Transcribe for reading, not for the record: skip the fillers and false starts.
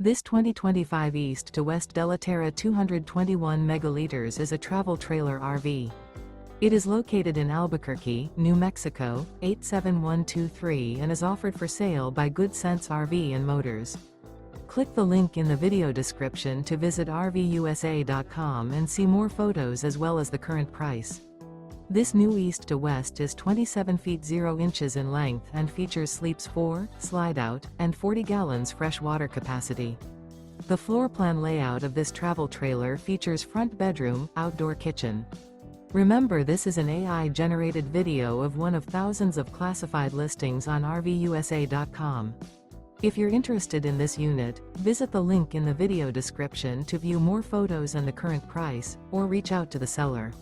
This 2025 East to West Della Terra 221 megaliters is a travel trailer RV. It is located in Albuquerque, New Mexico, 87123 and is offered for sale by Good Sense RV and Motors. Click the link in the video description to visit RVUSA.com and see more photos as well as the current price. This new East to West is 27 feet 0 inches in length and features sleeps 4, Slideout, and 40 gallons fresh water capacity. The floor plan layout of this travel trailer features front bedroom, outdoor kitchen. Remember, this is an AI-generated video of one of thousands of classified listings on RVUSA.com. If you're interested in this unit, visit the link in the video description to view more photos and the current price, or reach out to the seller.